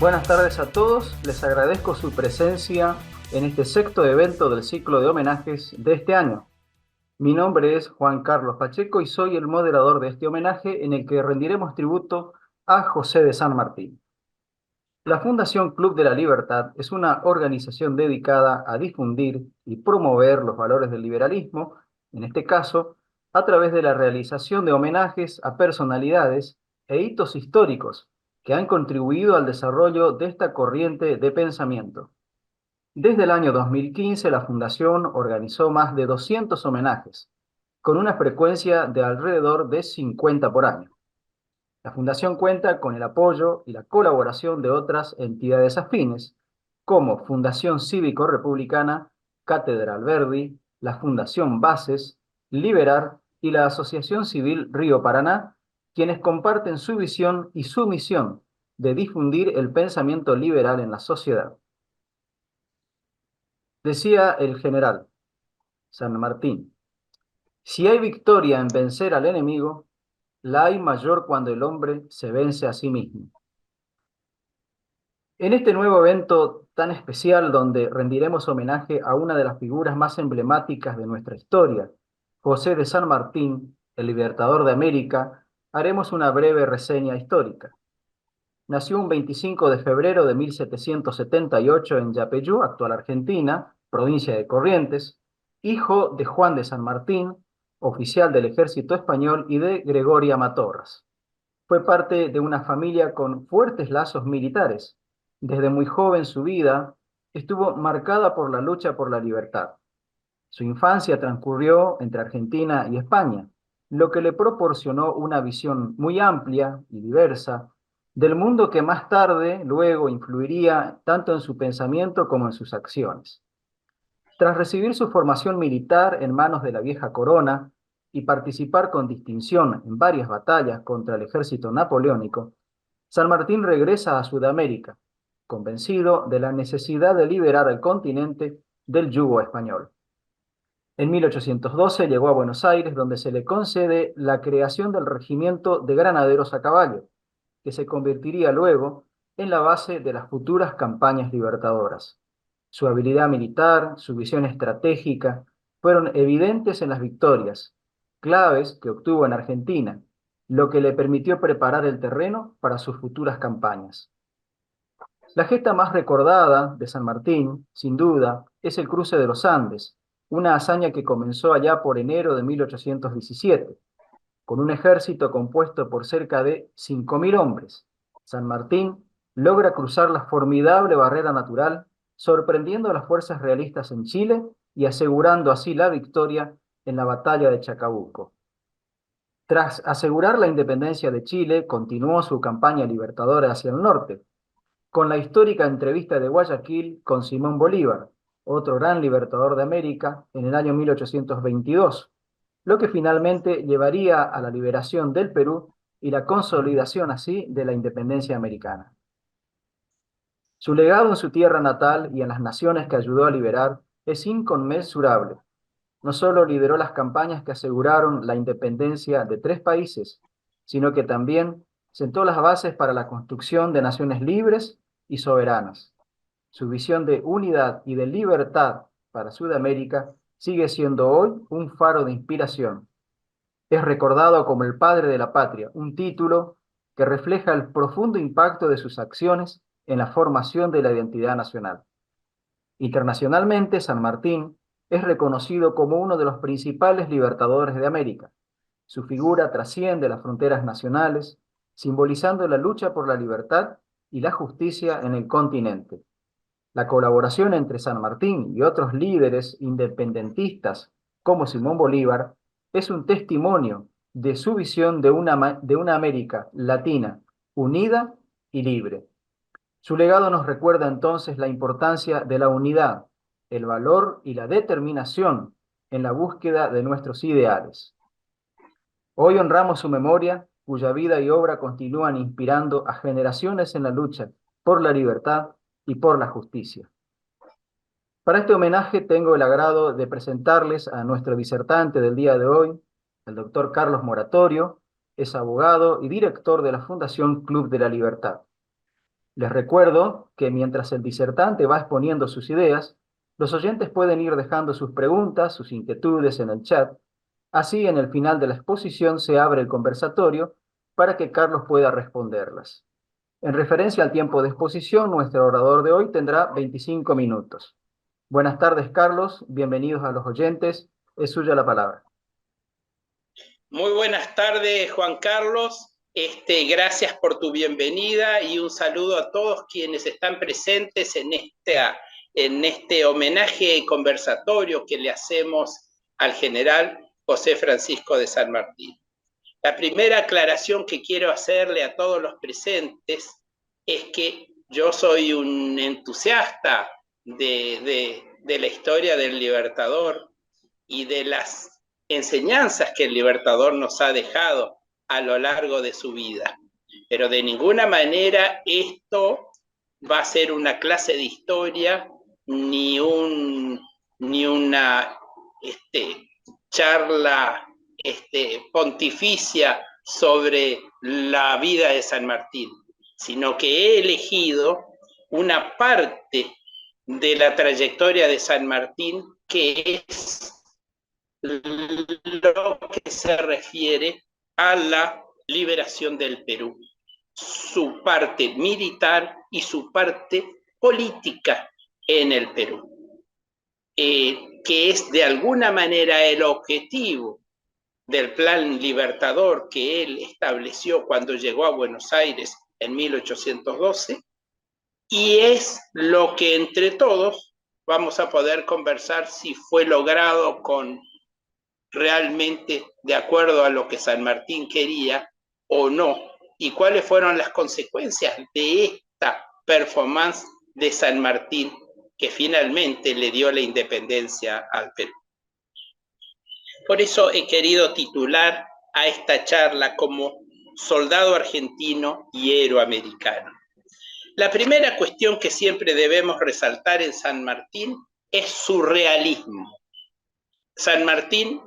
Buenas tardes a todos, les agradezco su presencia en este sexto evento del ciclo de homenajes de este año. Mi nombre es Juan Carlos Pacheco y soy el moderador de este homenaje en el que rendiremos tributo a José de San Martín. La Fundación Club de la Libertad es una organización dedicada a difundir y promover los valores del liberalismo, en este caso, a través de la realización de homenajes a personalidades e hitos históricos que han contribuido al desarrollo de esta corriente de pensamiento. Desde el año 2015, la Fundación organizó más de 200 homenajes, con una frecuencia de alrededor de 50 por año. La Fundación cuenta con el apoyo y la colaboración de otras entidades afines, como Fundación Cívico-Republicana, Catedral Verdi, la Fundación Bases, Liberar y la Asociación Civil Río Paraná, quienes comparten su visión y su misión de difundir el pensamiento liberal en la sociedad. Decía el general San Martín: si hay victoria en vencer al enemigo, la hay mayor cuando el hombre se vence a sí mismo. En este nuevo evento tan especial donde rendiremos homenaje a una de las figuras más emblemáticas de nuestra historia, José de San Martín, el libertador de América, haremos una breve reseña histórica. Nació un 25 de febrero de 1778 en Yapeyú, actual Argentina, provincia de Corrientes, hijo de Juan de San Martín, oficial del ejército español, y de Gregoria Matorras. Fue parte de una familia con fuertes lazos militares. Desde muy joven su vida estuvo marcada por la lucha por la libertad. Su infancia transcurrió entre Argentina y España, lo que le proporcionó una visión muy amplia y diversa del mundo que más tarde, luego, influiría tanto en su pensamiento como en sus acciones. Tras recibir su formación militar en manos de la vieja corona y participar con distinción en varias batallas contra el ejército napoleónico, San Martín regresa a Sudamérica, convencido de la necesidad de liberar al continente del yugo español. En 1812 llegó a Buenos Aires, donde se le concede la creación del Regimiento de Granaderos a Caballo, que se convertiría luego en la base de las futuras campañas libertadoras. Su habilidad militar, su visión estratégica, fueron evidentes en las victorias, claves que obtuvo en Argentina, lo que le permitió preparar el terreno para sus futuras campañas. La gesta más recordada de San Martín, sin duda, es el cruce de los Andes, una hazaña que comenzó allá por enero de 1817, con un ejército compuesto por cerca de 5.000 hombres. San Martín logra cruzar la formidable barrera natural, sorprendiendo a las fuerzas realistas en Chile y asegurando así la victoria en la batalla de Chacabuco. Tras asegurar la independencia de Chile, continuó su campaña libertadora hacia el norte, con la histórica entrevista de Guayaquil con Simón Bolívar, otro gran libertador de América, en el año 1822, lo que finalmente llevaría a la liberación del Perú y la consolidación así de la independencia americana. Su legado en su tierra natal y en las naciones que ayudó a liberar es inconmensurable. No solo lideró las campañas que aseguraron la independencia de 3 países, sino que también sentó las bases para la construcción de naciones libres y soberanas. Su visión de unidad y de libertad para Sudamérica sigue siendo hoy un faro de inspiración. Es recordado como el padre de la patria, un título que refleja el profundo impacto de sus acciones en la formación de la identidad nacional. Internacionalmente, San Martín es reconocido como uno de los principales libertadores de América. Su figura trasciende las fronteras nacionales, simbolizando la lucha por la libertad y la justicia en el continente. La colaboración entre San Martín y otros líderes independentistas como Simón Bolívar es un testimonio de su visión de una América latina, unida y libre. Su legado nos recuerda entonces la importancia de la unidad, el valor y la determinación en la búsqueda de nuestros ideales. Hoy honramos su memoria, cuya vida y obra continúan inspirando a generaciones en la lucha por la libertad y por la justicia. Para este homenaje tengo el agrado de presentarles a nuestro disertante del día de hoy, el doctor Carlos Moratorio. Es abogado y director de la Fundación Club de la Libertad. Les recuerdo que mientras el disertante va exponiendo sus ideas, los oyentes pueden ir dejando sus preguntas, sus inquietudes en el chat. Así, en el final de la exposición se abre el conversatorio para que Carlos pueda responderlas. En referencia al tiempo de exposición, nuestro orador de hoy tendrá 25 minutos. Buenas tardes, Carlos. Bienvenidos a los oyentes. Es suya la palabra. Muy buenas tardes, Juan Carlos. Gracias por tu bienvenida y un saludo a todos quienes están presentes en este homenaje conversatorio que le hacemos al general José Francisco de San Martín. La primera aclaración que quiero hacerle a todos los presentes es que yo soy un entusiasta de la historia del Libertador y de las enseñanzas que el Libertador nos ha dejado a lo largo de su vida. Pero de ninguna manera esto va a ser una clase de historia ni una charla pontificia sobre la vida de San Martín, sino que he elegido una parte de la trayectoria de San Martín que es lo que se refiere a la liberación del Perú, su parte militar y su parte política en el Perú, que es de alguna manera el objetivo del plan libertador que él estableció cuando llegó a Buenos Aires en 1812, y es lo que entre todos vamos a poder conversar si fue logrado realmente de acuerdo a lo que San Martín quería o no, y cuáles fueron las consecuencias de esta performance de San Martín que finalmente le dio la independencia al Perú. Por eso he querido titular a esta charla como Soldado argentino y héroe americano. La primera cuestión que siempre debemos resaltar en San Martín es su realismo. San Martín,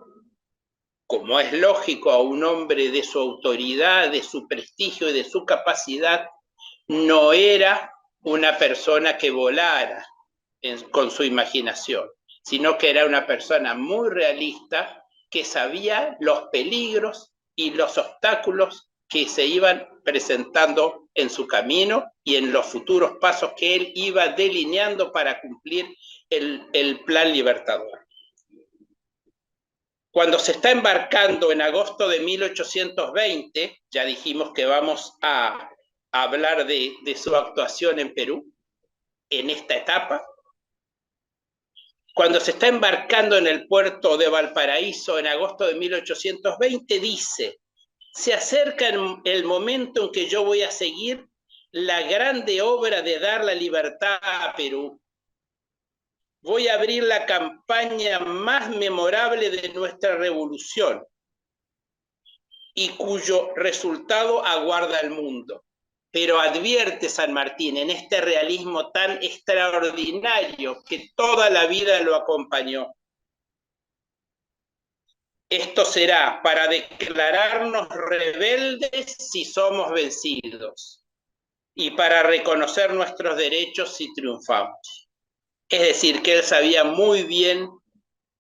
como es lógico a un hombre de su autoridad, de su prestigio y de su capacidad, no era una persona que volara con su imaginación, sino que era una persona muy realista que sabía los peligros y los obstáculos que se iban presentando en su camino y en los futuros pasos que él iba delineando para cumplir el plan libertador. Cuando se está embarcando en agosto de 1820, ya dijimos que vamos a hablar de su actuación en Perú, en esta etapa. Cuando se está embarcando en el puerto de Valparaíso en agosto de 1820, dice: se acerca el momento en que yo voy a seguir la grande obra de dar la libertad a Perú. Voy a abrir la campaña más memorable de nuestra revolución y cuyo resultado aguarda el mundo. Pero advierte San Martín en este realismo tan extraordinario que toda la vida lo acompañó: esto será para declararnos rebeldes si somos vencidos y para reconocer nuestros derechos si triunfamos. Es decir, que él sabía muy bien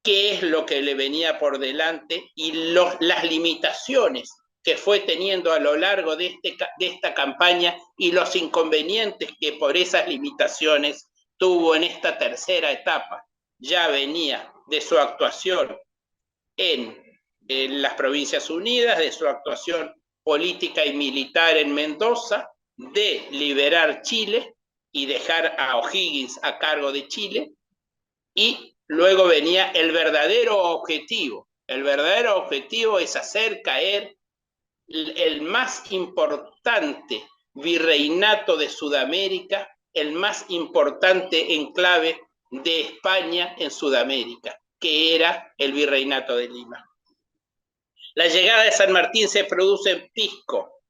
qué es lo que le venía por delante y las limitaciones que fue teniendo a lo largo de esta campaña y los inconvenientes que por esas limitaciones tuvo en esta tercera etapa. Ya venía de su actuación en las Provincias Unidas, de su actuación política y militar en Mendoza, de liberar Chile y dejar a O'Higgins a cargo de Chile, y luego venía el verdadero objetivo. El verdadero objetivo es hacer caer el más importante virreinato de Sudamérica, el más importante enclave de España en Sudamérica, que era el virreinato de Lima. La llegada de San Martín se produce en Pisco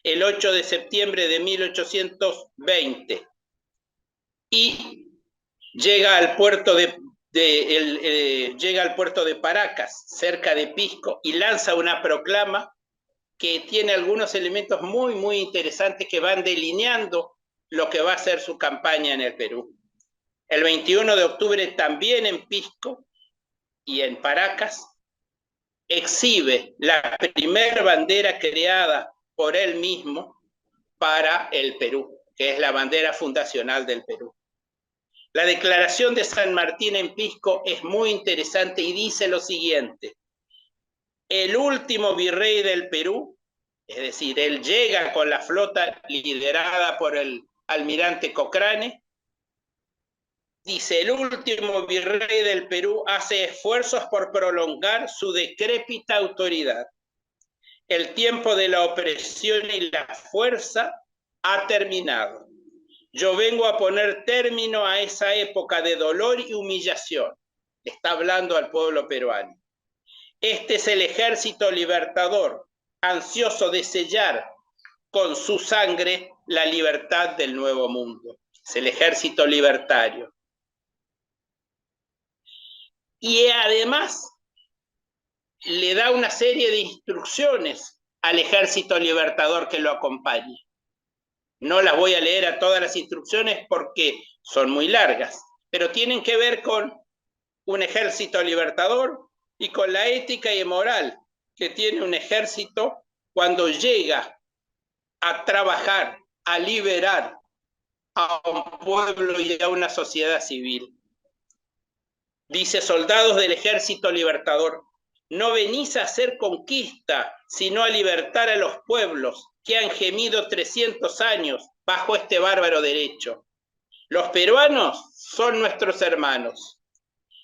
el 8 de septiembre de 1820 y llega al puerto llega al puerto de Paracas, cerca de Pisco, y lanza una proclama que tiene algunos elementos muy, muy interesantes que van delineando lo que va a ser su campaña en el Perú. El 21 de octubre también en Pisco y en Paracas exhibe la primera bandera creada por él mismo para el Perú, que es la bandera fundacional del Perú. La declaración de San Martín en Pisco es muy interesante y dice lo siguiente: el último virrey del Perú, es decir, él llega con la flota liderada por el almirante Cochrane, dice, el último virrey del Perú hace esfuerzos por prolongar su decrépita autoridad. El tiempo de la opresión y la fuerza ha terminado. Yo vengo a poner término a esa época de dolor y humillación. Está hablando al pueblo peruano. Este es el ejército libertador, ansioso de sellar con su sangre la libertad del nuevo mundo. Es el ejército libertario. Y además le da una serie de instrucciones al ejército libertador que lo acompaña. No las voy a leer a todas las instrucciones porque son muy largas, pero tienen que ver con un ejército libertador y con la ética y moral que tiene un ejército cuando llega a trabajar, a liberar a un pueblo y a una sociedad civil. Dice, soldados del ejército libertador, no venís a hacer conquista, sino a libertar a los pueblos que han gemido 300 años bajo este bárbaro derecho. Los peruanos son nuestros hermanos.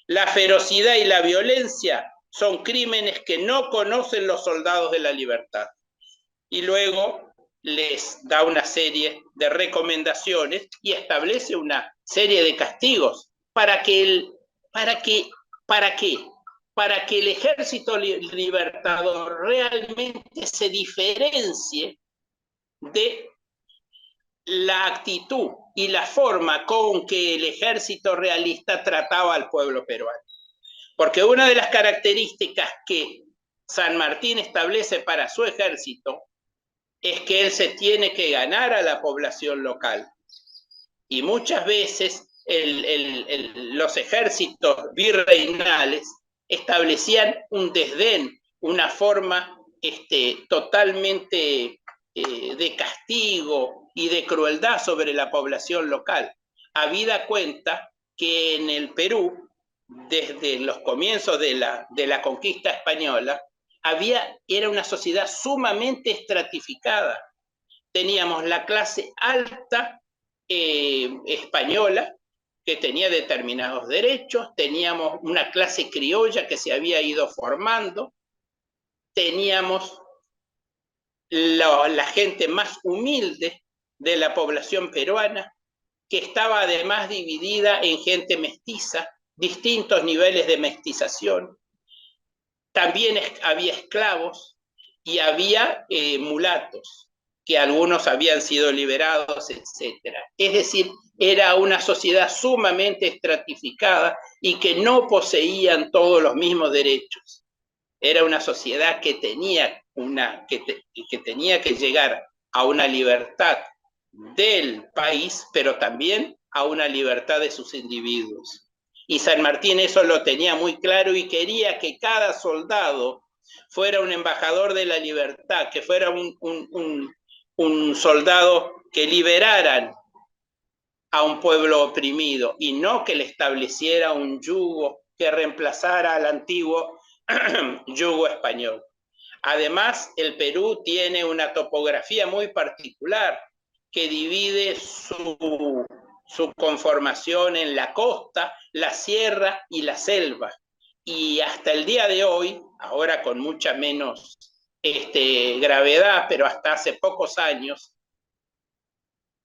La ferocidad y la violencia son crímenes que no conocen los soldados de la libertad. Y luego les da una serie de recomendaciones y establece una serie de castigos para que el ejército libertador realmente se diferencie de la actitud y la forma con que el ejército realista trataba al pueblo peruano. Porque una de las características que San Martín establece para su ejército es que él se tiene que ganar a la población local. Y muchas veces los ejércitos virreinales establecían un desdén, una forma totalmente de castigo y de crueldad sobre la población local. Habida cuenta que en el Perú, desde los comienzos de la conquista española, era una sociedad sumamente estratificada. Teníamos la clase alta española, que tenía determinados derechos, teníamos una clase criolla que se había ido formando, teníamos la gente más humilde de la población peruana, que estaba además dividida en gente mestiza, distintos niveles de mestización. También había esclavos y había mulatos, que algunos habían sido liberados, etc. Es decir, era una sociedad sumamente estratificada y que no poseían todos los mismos derechos. Era una sociedad que tenía que llegar a una libertad del país, pero también a una libertad de sus individuos. Y San Martín eso lo tenía muy claro y quería que cada soldado fuera un embajador de la libertad, que fuera un soldado que liberaran a un pueblo oprimido y no que le estableciera un yugo que reemplazara al antiguo yugo español. Además, el Perú tiene una topografía muy particular que divide su conformación en la costa, la sierra y la selva. Y hasta el día de hoy, ahora con mucha menos gravedad, pero hasta hace pocos años,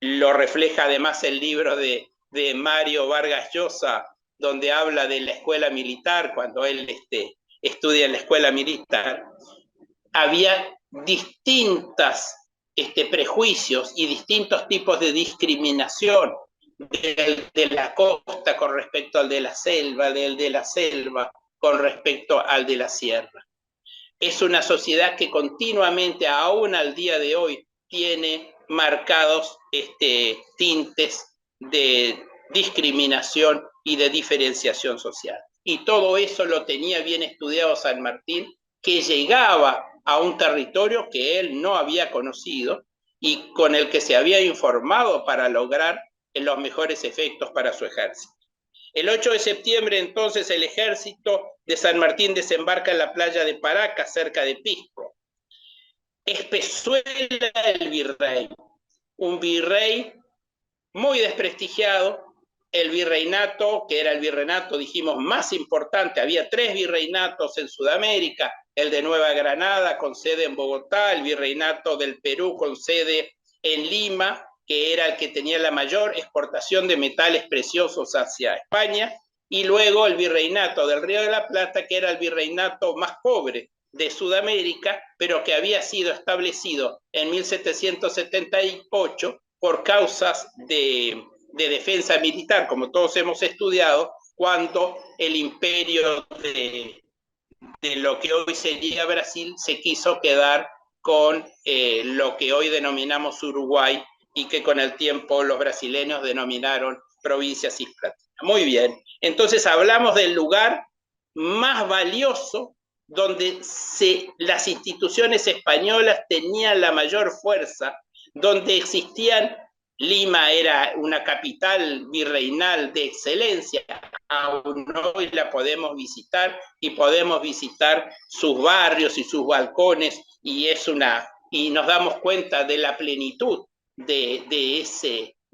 lo refleja además el libro de Mario Vargas Llosa, donde habla de la escuela militar, cuando él estudia en la escuela militar, había distintos prejuicios y distintos tipos de discriminación de la costa con respecto al de la selva, del de la selva con respecto al de la sierra. Es una sociedad que continuamente, aún al día de hoy, tiene marcados tintes de discriminación y de diferenciación social. Y todo eso lo tenía bien estudiado San Martín, que llegaba a un territorio que él no había conocido y con el que se había informado para lograr los mejores efectos para su ejército. El 8 de septiembre, entonces, el ejército de San Martín desembarca en la playa de Paracas, cerca de Pisco. Es Pezuela el virrey, un virrey muy desprestigiado, el virreinato, que era el virreinato, dijimos, más importante. Había 3 virreinatos en Sudamérica: el de Nueva Granada, con sede en Bogotá; el virreinato del Perú, con sede en Lima, que era el que tenía la mayor exportación de metales preciosos hacia España; y luego el virreinato del Río de la Plata, que era el virreinato más pobre de Sudamérica, pero que había sido establecido en 1778 por causas de defensa militar, como todos hemos estudiado, cuando el imperio de lo que hoy sería Brasil se quiso quedar con lo que hoy denominamos Uruguay y que con el tiempo los brasileños denominaron provincia cisplatina. Muy bien, entonces hablamos del lugar más valioso donde las instituciones españolas tenían la mayor fuerza, donde existían. Lima era una capital virreinal de excelencia, aún hoy la podemos visitar y podemos visitar sus barrios y sus balcones y nos damos cuenta de la plenitud de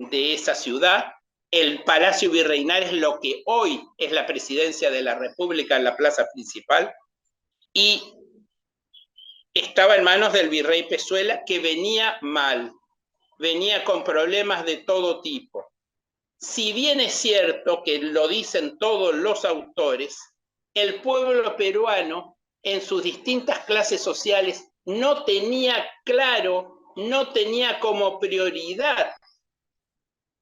esa ciudad. El Palacio Virreinal es lo que hoy es la Presidencia de la República en la plaza principal y estaba en manos del virrey Pezuela, que venía mal, venía con problemas de todo tipo. Si bien es cierto que lo dicen todos los autores, el pueblo peruano en sus distintas clases sociales no tenía claro, no tenía como prioridad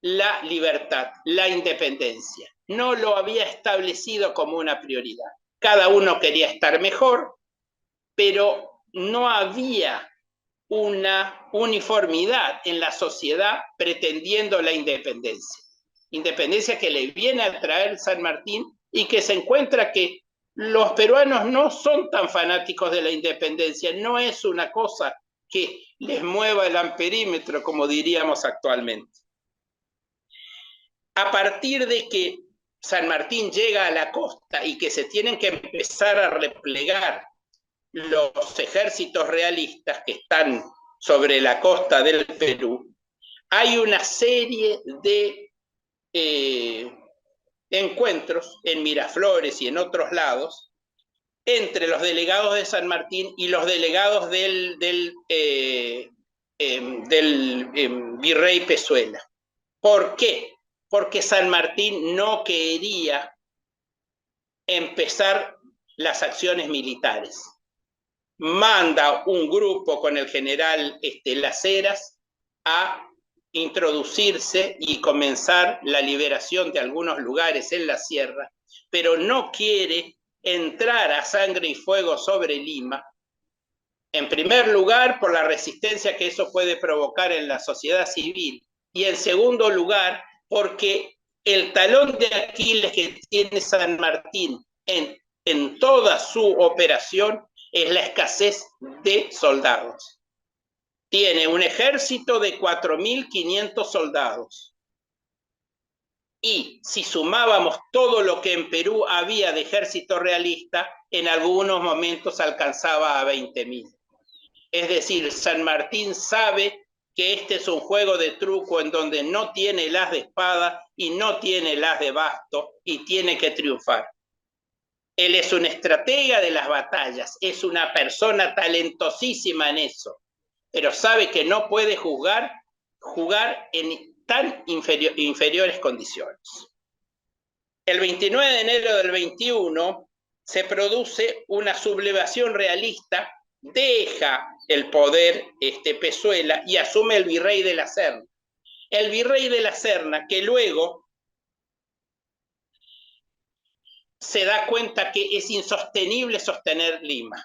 la libertad, la independencia. No lo había establecido como una prioridad. Cada uno quería estar mejor, pero no había una uniformidad en la sociedad pretendiendo la independencia. Independencia que le viene a traer San Martín y que se encuentra que los peruanos no son tan fanáticos de la independencia, no es una cosa que les mueva el amperímetro, como diríamos actualmente. A partir de que San Martín llega a la costa y que se tienen que empezar a replegar los ejércitos realistas que están sobre la costa del Perú, hay una serie de encuentros en Miraflores y en otros lados entre los delegados de San Martín y los delegados del virrey Pezuela. ¿Por qué? Porque San Martín no quería empezar las acciones militares. Manda un grupo con el general Las Heras a introducirse y comenzar la liberación de algunos lugares en la sierra, pero no quiere entrar a sangre y fuego sobre Lima, en primer lugar por la resistencia que eso puede provocar en la sociedad civil, y en segundo lugar porque el talón de Aquiles que tiene San Martín en toda su operación es la escasez de soldados. Tiene un ejército de 4.500 soldados. Y si sumábamos todo lo que en Perú había de ejército realista, en algunos momentos alcanzaba a 20.000. Es decir, San Martín sabe que este es un juego de truco en donde no tiene el as de espada y no tiene el as de basto y tiene que triunfar. Él es un estratega de las batallas, es una persona talentosísima en eso, pero sabe que no puede jugar en tan inferiores condiciones. El 29 de enero del 21 se produce una sublevación realista, deja el poder Pezuela y asume el virrey de la Serna. El virrey de la Serna, que luego se da cuenta que es insostenible sostener Lima.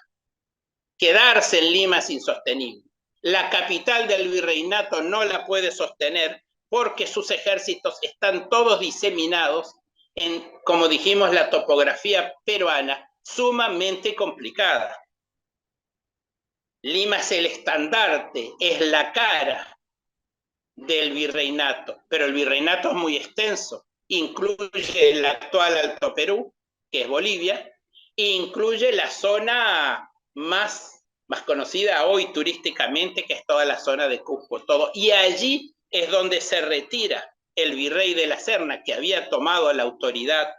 Quedarse en Lima es insostenible. La capital del virreinato no la puede sostener porque sus ejércitos están todos diseminados en, como dijimos, la topografía peruana, sumamente complicada. Lima es el estandarte, es la cara del virreinato, pero el virreinato es muy extenso, incluye el actual Alto Perú, que es Bolivia, e incluye la zona más conocida hoy turísticamente, que es toda la zona de Cusco, todo, y allí es donde se retira el virrey de la Serna, que había tomado la autoridad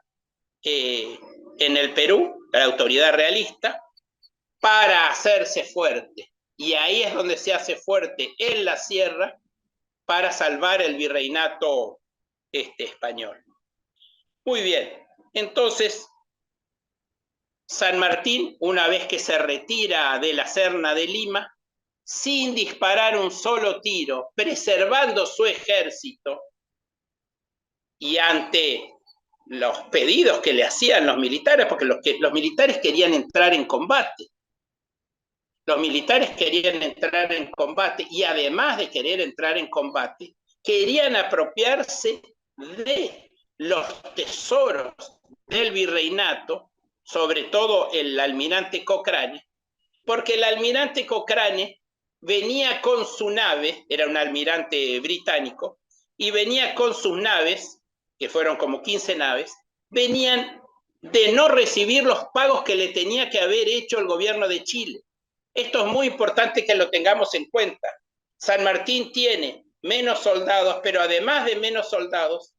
en el Perú, la autoridad realista, para hacerse fuerte. Y ahí es donde se hace fuerte en la sierra para salvar el virreinato español. Muy bien, entonces San Martín, una vez que se retira de la Serna de Lima, sin disparar un solo tiro, preservando su ejército y ante los pedidos que le hacían los militares, porque los militares querían entrar en combate. Los militares querían entrar en combate y además de querer entrar en combate, querían apropiarse de los tesoros del virreinato, sobre todo el almirante Cochrane, porque el almirante Cochrane venía con su nave, era un almirante británico, y venía con sus naves, que fueron como 15 naves, venían de no recibir los pagos que le tenía que haber hecho el gobierno de Chile. Esto es muy importante que lo tengamos en cuenta. San Martín tiene menos soldados, pero además de menos soldados,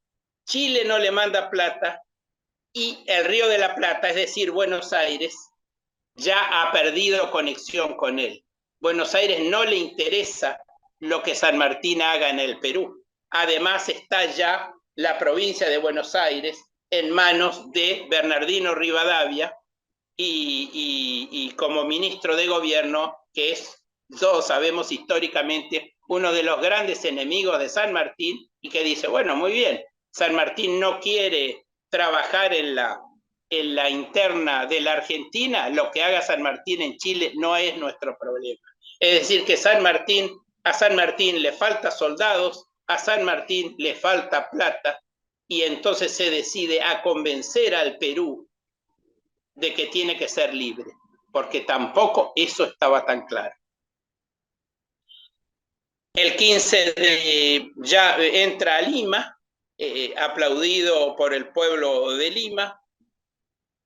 Chile no le manda plata y el Río de la Plata, es decir, Buenos Aires, ya ha perdido conexión con él. Buenos Aires no le interesa lo que San Martín haga en el Perú. Además está ya la provincia de Buenos Aires en manos de Bernardino Rivadavia, y como ministro de gobierno, que es, todos sabemos históricamente, uno de los grandes enemigos de San Martín, y que dice, bueno, muy bien, San Martín no quiere trabajar en la interna de la Argentina, lo que haga San Martín en Chile no es nuestro problema. Es decir, que a San Martín le falta soldados, a San Martín le falta plata, y entonces se decide a convencer al Perú de que tiene que ser libre, porque tampoco eso estaba tan claro. El 15 ya entra a Lima, aplaudido por el pueblo de Lima,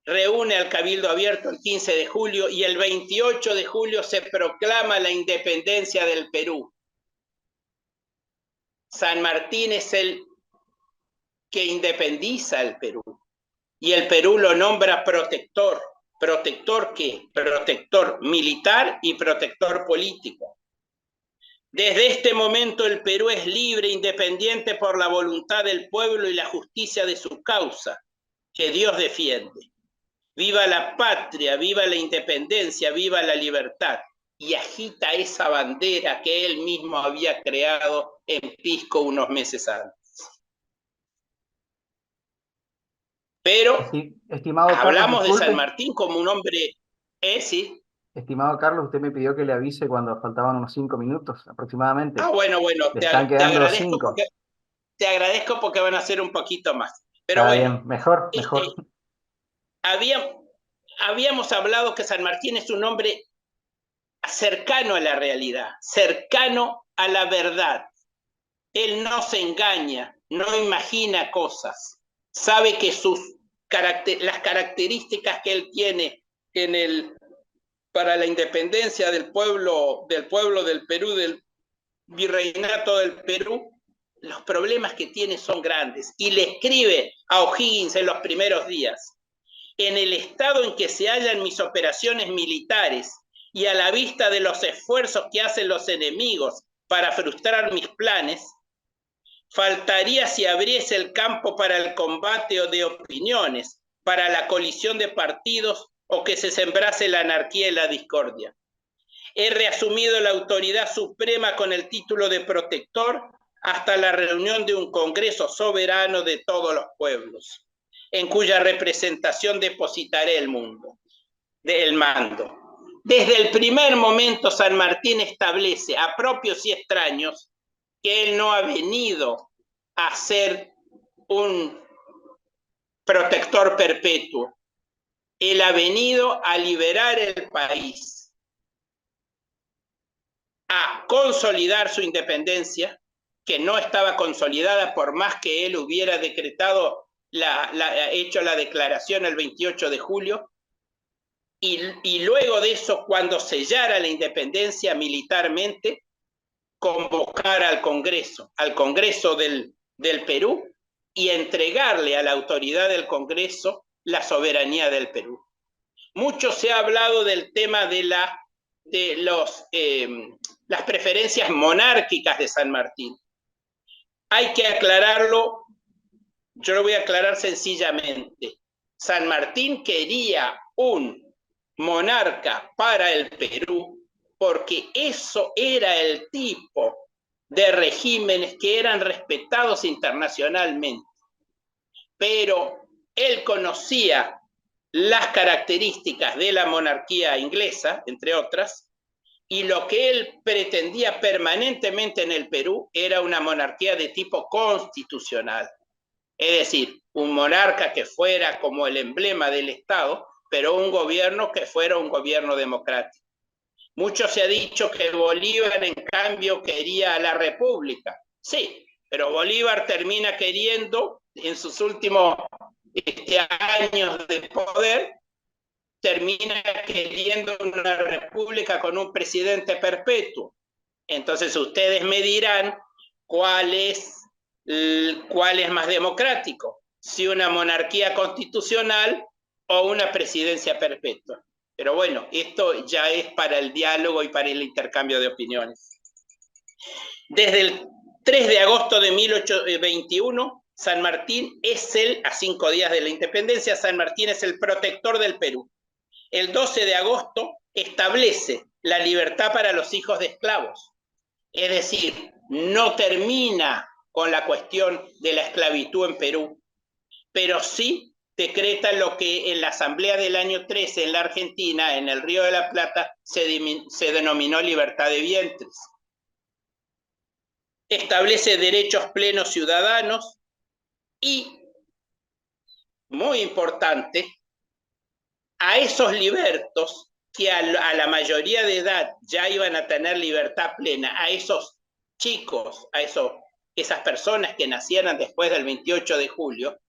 reúne al Cabildo Abierto el 15 de julio y el 28 de julio se proclama la independencia del Perú. San Martín es el que independiza el Perú y el Perú lo nombra protector. ¿Protector qué? Protector militar y protector político. Desde este momento el Perú es libre e independiente por la voluntad del pueblo y la justicia de su causa, que Dios defiende. Viva la patria, viva la independencia, viva la libertad. Y agita esa bandera que él mismo había creado en Pisco unos meses antes. Pero estimado hablamos Carlos, de San Martín como un hombre... sí. Estimado Carlos, usted me pidió que le avise cuando faltaban unos 5 minutos aproximadamente. Bueno, Le están quedando 5. Te agradezco porque van a ser un poquito más. Pero Está bueno, bien, mejor. Habíamos hablado que San Martín es un hombre cercano a la realidad, cercano a la verdad. Él no se engaña, no imagina cosas. Sabe que las características que él tiene para la independencia del pueblo del Perú, del virreinato del Perú, los problemas que tiene son grandes. Y le escribe a O'Higgins en los primeros días: en el estado en que se hallan mis operaciones militares y a la vista de los esfuerzos que hacen los enemigos para frustrar mis planes, faltaría si abriese el campo para el combate de opiniones, para la colisión de partidos o que se sembrase la anarquía y la discordia. He reasumido la autoridad suprema con el título de protector hasta la reunión de un Congreso soberano de todos los pueblos, en cuya representación depositaré el mando. Desde el primer momento San Martín establece a propios y extraños que él no ha venido a ser un protector perpetuo. Él ha venido a liberar el país, a consolidar su independencia, que no estaba consolidada por más que él hubiera decretado, hecho la declaración el 28 de julio, y luego de eso, cuando sellara la independencia militarmente, convocar al Congreso del Perú, y entregarle a la autoridad del Congreso la soberanía del Perú. Mucho se ha hablado del tema de las preferencias monárquicas de San Martín. Hay que aclararlo, yo lo voy a aclarar sencillamente. San Martín quería un monarca para el Perú porque eso era el tipo de regímenes que eran respetados internacionalmente. Pero él conocía las características de la monarquía inglesa, entre otras, y lo que él pretendía permanentemente en el Perú era una monarquía de tipo constitucional. Es decir, un monarca que fuera como el emblema del Estado, pero un gobierno que fuera un gobierno democrático. Mucho se ha dicho que Bolívar, en cambio, quería la república. Sí, pero Bolívar termina queriendo, en sus últimos años de poder, termina queriendo una república con un presidente perpetuo. Entonces ustedes me dirán cuál es más democrático, si una monarquía constitucional o una presidencia perpetua. Pero bueno, esto ya es para el diálogo y para el intercambio de opiniones. Desde el 3 de agosto de 1821, San Martín es a 5 días de la independencia, San Martín es el protector del Perú. El 12 de agosto establece la libertad para los hijos de esclavos. Es decir, no termina con la cuestión de la esclavitud en Perú, pero sí decreta lo que en la asamblea del año 13 en la Argentina, en el Río de la Plata, se denominó libertad de vientres. Establece derechos plenos ciudadanos y, muy importante, a esos libertos que a la mayoría de edad ya iban a tener libertad plena, a esos chicos, esas personas que nacieran después del 28 de julio,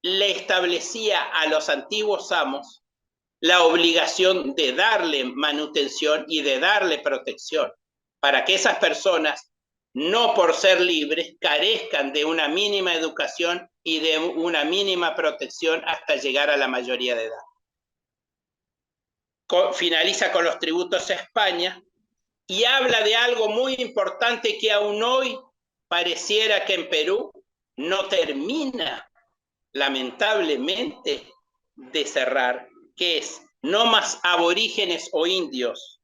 le establecía a los antiguos amos la obligación de darle manutención y de darle protección, para que esas personas, no por ser libres, carezcan de una mínima educación y de una mínima protección hasta llegar a la mayoría de edad. Finaliza con los tributos a España y habla de algo muy importante que aún hoy pareciera que en Perú no termina, lamentablemente, de cerrar, que es no más aborígenes o indios.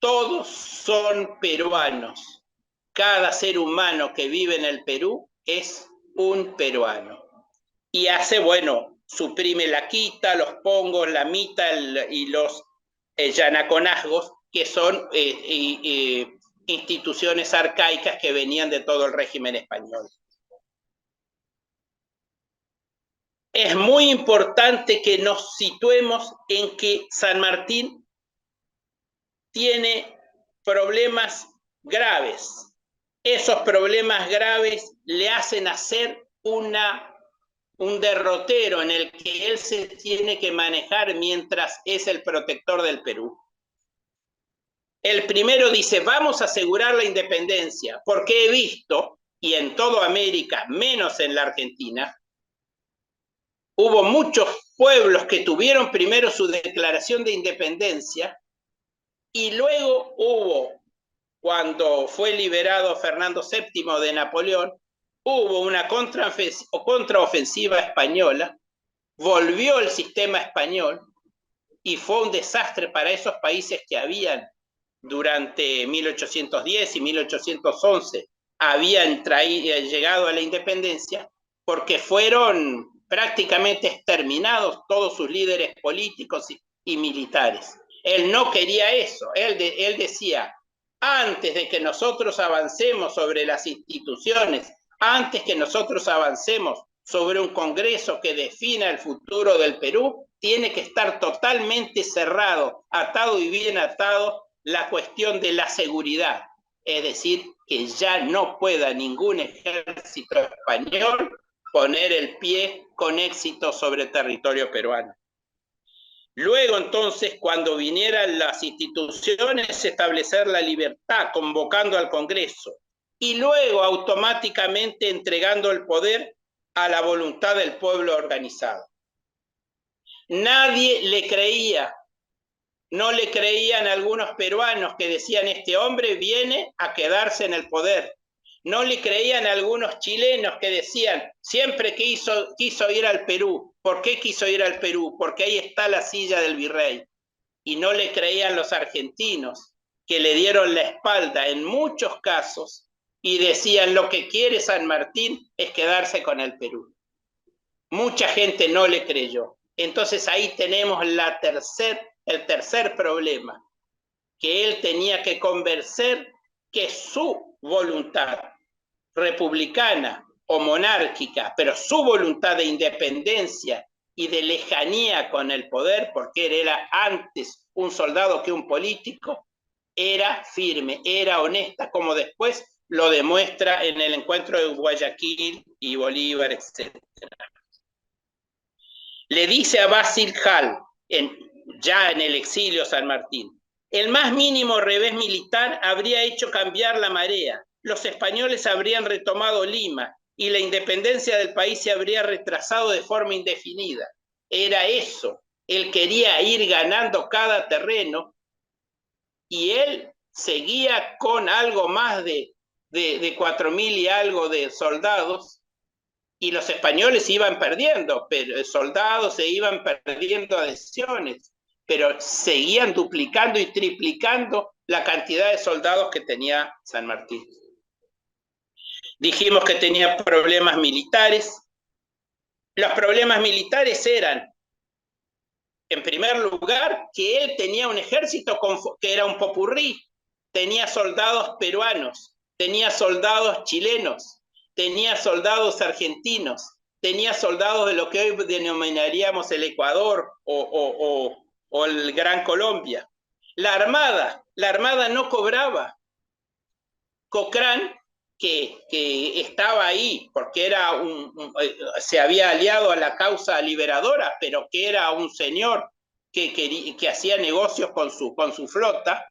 Todos son peruanos. Cada ser humano que vive en el Perú es un peruano. Y hace, bueno, suprime la quita, los pongos, la mita y los yanaconazgos, que son instituciones arcaicas que venían de todo el régimen español. Es muy importante que nos situemos en que San Martín tiene problemas graves. Esos problemas graves le hacen hacer un derrotero en el que él se tiene que manejar mientras es el protector del Perú. El primero dice, vamos a asegurar la independencia, porque he visto, y en toda América, menos en la Argentina, hubo muchos pueblos que tuvieron primero su declaración de independencia y luego hubo, cuando fue liberado Fernando VII de Napoleón, hubo una contraofensiva española, volvió el sistema español y fue un desastre para esos países que habían durante 1810 y 1811 habían llegado a la independencia, porque fueron prácticamente exterminados todos sus líderes políticos y militares. Él no quería eso. Él decía, antes de que nosotros avancemos sobre las instituciones, antes que nosotros avancemos sobre un Congreso que defina el futuro del Perú, tiene que estar totalmente cerrado, atado y bien atado la cuestión de la seguridad. Es decir, que ya no pueda ningún ejército español poner el pie con éxito sobre el territorio peruano. Luego, entonces, cuando vinieran las instituciones, establecer la libertad, convocando al Congreso, y luego automáticamente entregando el poder a la voluntad del pueblo organizado. Nadie le creía, no le creían algunos peruanos que decían, este hombre viene a quedarse en el poder. No le creían algunos chilenos que decían, siempre quiso ir al Perú. ¿Por qué quiso ir al Perú? Porque ahí está la silla del virrey. Y no le creían los argentinos, que le dieron la espalda en muchos casos y decían, lo que quiere San Martín es quedarse con el Perú. Mucha gente no le creyó. Entonces ahí tenemos el tercer problema, que él tenía que convencer que su voluntad republicana o monárquica, pero su voluntad de independencia y de lejanía con el poder, porque él era antes un soldado que un político, era firme, era honesta, como después lo demuestra en el encuentro de Guayaquil y Bolívar, etc. Le dice a Basil Hall, ya en el exilio San Martín, el más mínimo revés militar habría hecho cambiar la marea, los españoles habrían retomado Lima y la independencia del país se habría retrasado de forma indefinida. Era eso, él quería ir ganando cada terreno y él seguía con algo más de 4.000 y algo de soldados, y los españoles iban perdiendo, pero soldados se iban perdiendo adhesiones, pero seguían duplicando y triplicando la cantidad de soldados que tenía San Martín. Dijimos que tenía problemas militares. Los problemas militares eran, en primer lugar, que él tenía un ejército que era un popurrí, tenía soldados peruanos, tenía soldados chilenos, tenía soldados argentinos, tenía soldados de lo que hoy denominaríamos el Ecuador o el Gran Colombia. La Armada no cobraba. Cochrane, que estaba ahí porque se había aliado a la causa liberadora, pero que era un señor que hacía negocios con su flota,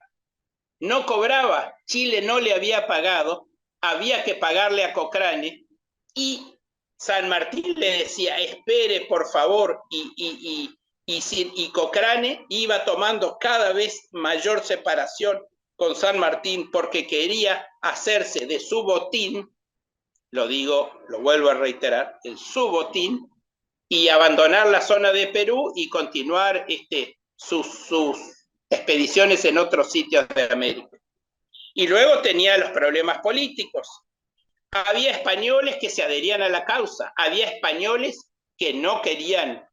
no cobraba. Chile no le había pagado, había que pagarle a Cochrane, y San Martín le decía, espere por favor, y Cochrane iba tomando cada vez mayor separación con San Martín porque quería hacerse de su botín, lo vuelvo a reiterar, su botín, y abandonar la zona de Perú y continuar sus expediciones en otros sitios de América. Y luego tenía los problemas políticos. Había españoles que se adherían a la causa, había españoles que no querían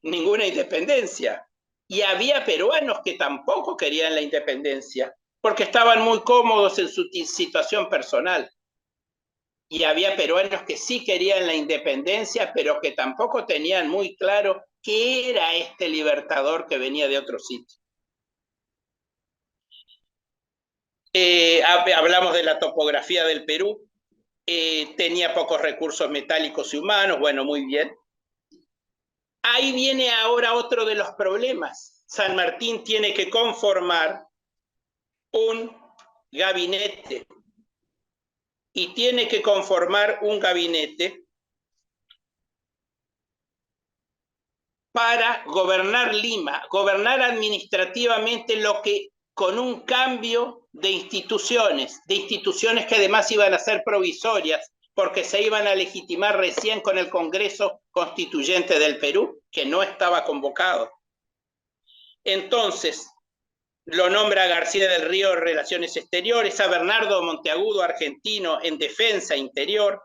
ninguna independencia, y había peruanos que tampoco querían la independencia, porque estaban muy cómodos en su situación personal. Y había peruanos que sí querían la independencia, pero que tampoco tenían muy claro qué era este libertador que venía de otro sitio. Hablamos de la topografía del Perú. Tenía pocos recursos metálicos y humanos, bueno, muy bien. Ahí viene ahora otro de los problemas. San Martín tiene que conformar un gabinete, y tiene que conformar un gabinete para gobernar Lima, gobernar administrativamente, lo que con un cambio de instituciones que además iban a ser provisorias, porque se iban a legitimar recién con el Congreso Constituyente del Perú, que no estaba convocado. Entonces, lo nombra García del Río en Relaciones Exteriores, a Bernardo Monteagudo, argentino, en Defensa Interior.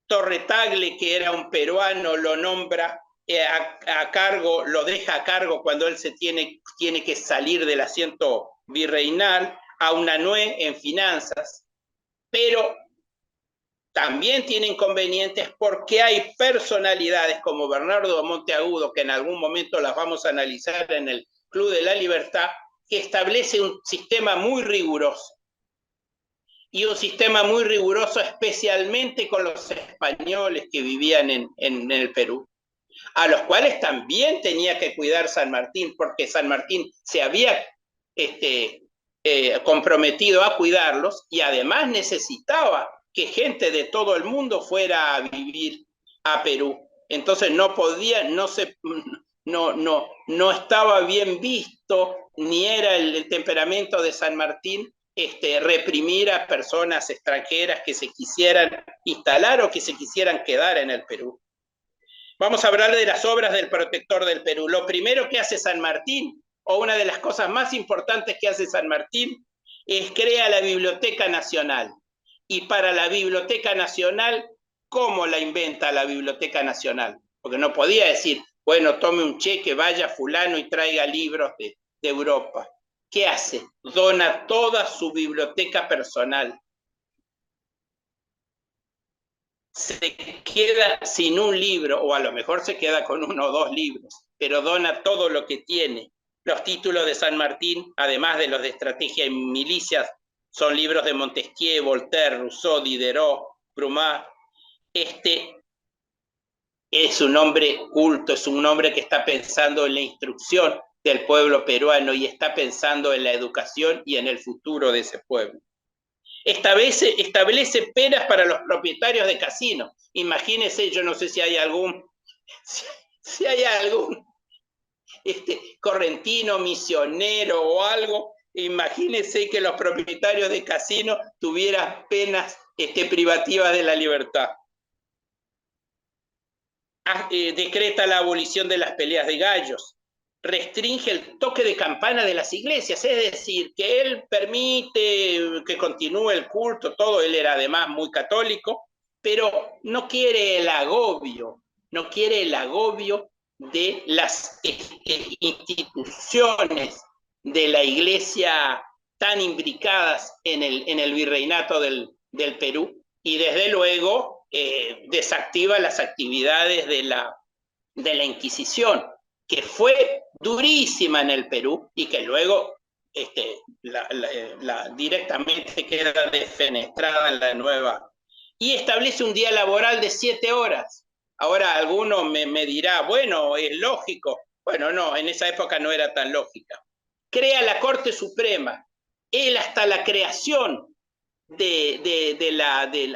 Torre Tagle, que era un peruano, lo nombra a cargo, lo deja a cargo cuando él tiene que salir del asiento virreinal, a Unanue en finanzas, pero también tiene inconvenientes porque hay personalidades como Bernardo Monteagudo, que en algún momento las vamos a analizar en el Club de la Libertad, que establece un sistema muy riguroso. Y un sistema muy riguroso especialmente con los españoles que vivían en el Perú, a los cuales también tenía que cuidar San Martín, porque San Martín se había comprometido a cuidarlos y además necesitaba que gente de todo el mundo fuera a vivir a Perú. Entonces no podía, no estaba bien visto, ni era el temperamento de San Martín reprimir a personas extranjeras que se quisieran instalar o que se quisieran quedar en el Perú. Vamos a hablar de las obras del protector del Perú. Lo primero que hace San Martín, o una de las cosas más importantes que hace San Martín, es crea la Biblioteca Nacional. Y para la Biblioteca Nacional, ¿cómo la inventa la Biblioteca Nacional? Porque no podía decir, bueno, tome un cheque, vaya fulano y traiga libros de Europa. ¿Qué hace? Dona toda su biblioteca personal. Se queda sin un libro, o a lo mejor se queda con 1 o 2 libros, pero dona todo lo que tiene. Los títulos de San Martín, además de los de estrategia y milicias, son libros de Montesquieu, Voltaire, Rousseau, Diderot, Brumat. Es un hombre culto, es un hombre que está pensando en la instrucción del pueblo peruano y está pensando en la educación y en el futuro de ese pueblo. Establece penas para los propietarios de casinos. Imagínense, yo no sé si hay algún correntino, misionero o algo, imagínense que los propietarios de casinos tuvieran penas privativas de la libertad. Decreta la abolición de las peleas de gallos, restringe el toque de campana de las iglesias, es decir, que él permite que continúe el culto, todo, él era además muy católico, pero no quiere el agobio de las instituciones de la iglesia tan imbricadas en el virreinato del Perú, y desde luego desactiva las actividades de la Inquisición, que fue durísima en el Perú y que luego directamente queda defenestrada en la nueva. Y establece un día laboral de 7 horas. Ahora alguno me dirá, bueno, es lógico. Bueno, no, en esa época no era tan lógica. Crea la Corte Suprema. Él hasta la creación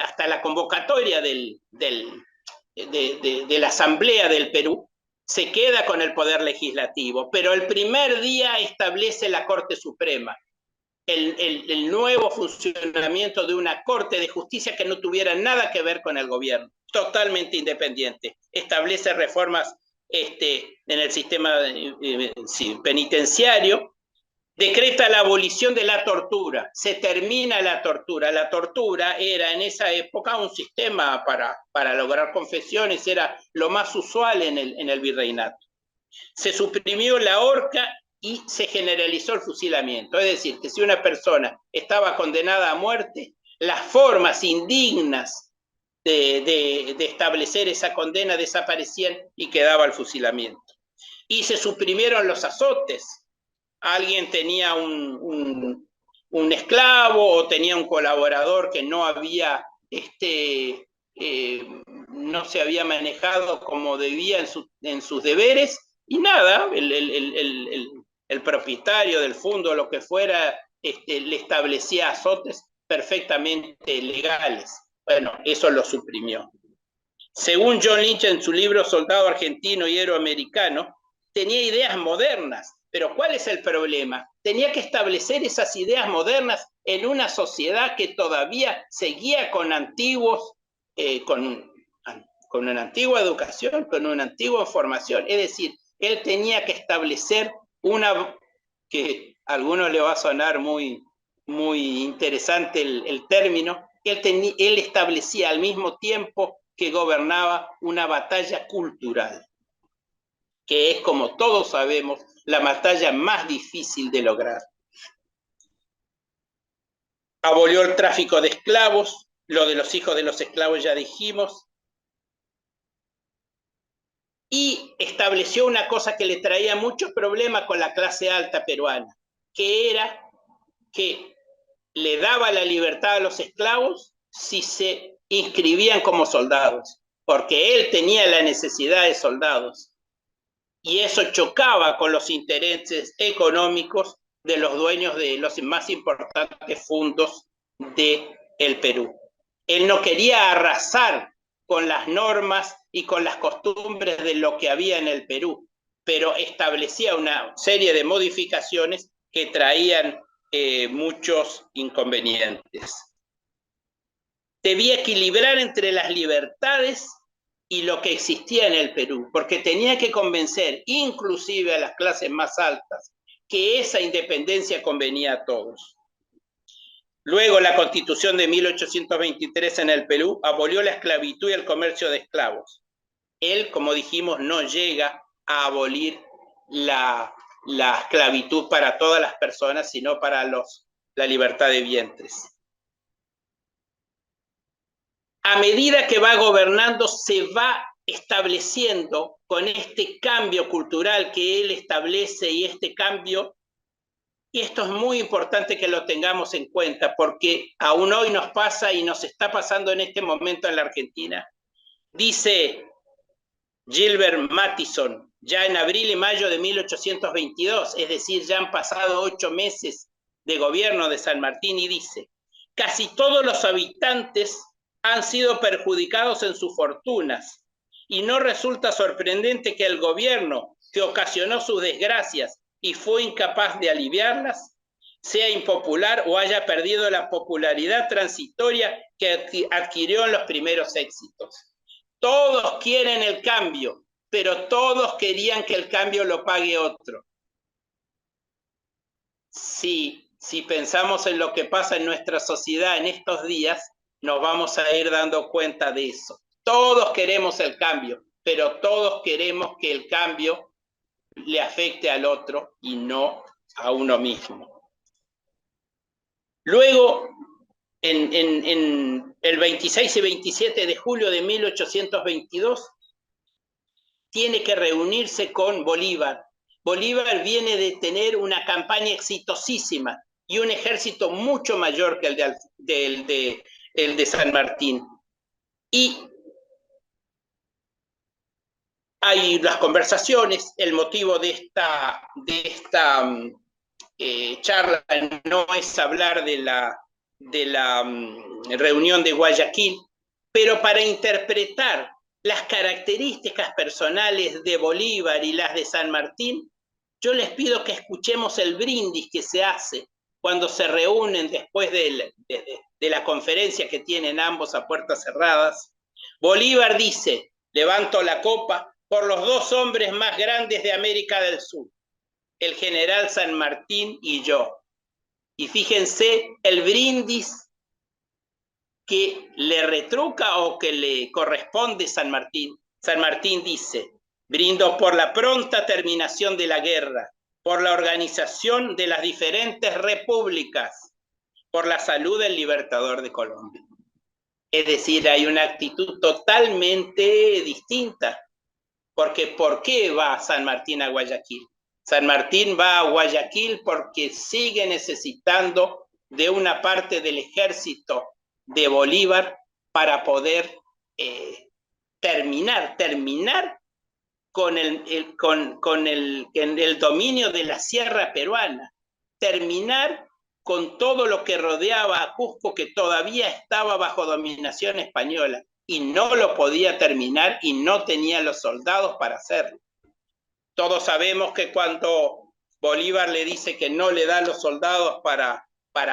hasta la convocatoria de la Asamblea del Perú, se queda con el poder legislativo, pero el primer día establece la Corte Suprema, el nuevo funcionamiento de una Corte de Justicia que no tuviera nada que ver con el gobierno, totalmente independiente. Establece reformas en el sistema penitenciario, decreta la abolición de la tortura, se termina la tortura. La tortura era en esa época un sistema para lograr confesiones, era lo más usual en el virreinato. Se suprimió la horca y se generalizó el fusilamiento, es decir, que si una persona estaba condenada a muerte, las formas indignas de establecer esa condena desaparecían y quedaba el fusilamiento. Y se suprimieron los azotes. Alguien tenía un esclavo o tenía un colaborador que no había no se había manejado como debía en sus deberes, y nada, el propietario del fondo, lo que fuera, le establecía azotes perfectamente legales. Bueno, eso lo suprimió. Según John Lynch en su libro Soldado Argentino y Héroe Americano, tenía ideas modernas. Pero ¿cuál es el problema? Tenía que establecer esas ideas modernas en una sociedad que todavía seguía con antiguos, con una antigua educación, con una antigua formación. Es decir, él tenía que establecer una, que a algunos le va a sonar muy, muy interesante el término, él establecía al mismo tiempo que gobernaba una batalla cultural. que es, como todos sabemos, la batalla más difícil de lograr. Abolió el tráfico de esclavos, lo de los hijos de los esclavos ya dijimos, y estableció una cosa que le traía muchos problemas con la clase alta peruana, que era que le daba la libertad a los esclavos si se inscribían como soldados, porque él tenía la necesidad de soldados. Y eso chocaba con los intereses económicos de los dueños de los más importantes fondos del Perú. Él no quería arrasar con las normas y con las costumbres de lo que había en el Perú, pero establecía una serie de modificaciones que traían muchos inconvenientes. Debía equilibrar entre las libertades y lo que existía en el Perú, porque tenía que convencer inclusive a las clases más altas que esa independencia convenía a todos. Luego, la Constitución de 1823 en el Perú abolió la esclavitud y el comercio de esclavos. Él, como dijimos, no llega a abolir la esclavitud para todas las personas, sino para la libertad de vientres. A medida que va gobernando, se va estableciendo con este cambio cultural que él establece, y este cambio, y esto es muy importante que lo tengamos en cuenta, porque aún hoy nos pasa y nos está pasando en este momento en la Argentina. Dice Gilbert Mattison, ya en abril y mayo de 1822, es decir, ya han pasado 8 meses de gobierno de San Martín, y dice: casi todos los habitantes han sido perjudicados en sus fortunas, y no resulta sorprendente que el gobierno que ocasionó sus desgracias y fue incapaz de aliviarlas sea impopular o haya perdido la popularidad transitoria que adquirió en los primeros éxitos. Todos quieren el cambio, pero todos querían que el cambio lo pague otro. Si pensamos en lo que pasa en nuestra sociedad en estos días, nos vamos a ir dando cuenta de eso. Todos queremos el cambio, pero todos queremos que el cambio le afecte al otro y no a uno mismo. Luego, en el 26 y 27 de julio de 1822, tiene que reunirse con Bolívar. Bolívar viene de tener una campaña exitosísima y un ejército mucho mayor que el de San Martín. Y hay las conversaciones. El motivo de esta charla no es hablar de la reunión de Guayaquil, pero para interpretar las características personales de Bolívar y las de San Martín, yo les pido que escuchemos el brindis que se hace cuando se reúnen después de la conferencia que tienen ambos a puertas cerradas. Bolívar dice: levanto la copa por los 2 hombres más grandes de América del Sur, el general San Martín y yo. Y fíjense el brindis que le retruca o que le corresponde San Martín. San Martín dice: brindo por la pronta terminación de la guerra, por la organización de las diferentes repúblicas, por la salud del libertador de Colombia. Es decir, hay una actitud totalmente distinta, porque ¿por qué va San Martín a Guayaquil? San Martín va a Guayaquil porque sigue necesitando de una parte del ejército de Bolívar para poder terminar con el dominio de la sierra peruana, terminar con todo lo que rodeaba a Cusco, que todavía estaba bajo dominación española, y no lo podía terminar y no tenía los soldados para hacerlo. Todos sabemos que cuando Bolívar le dice que no le da los soldados para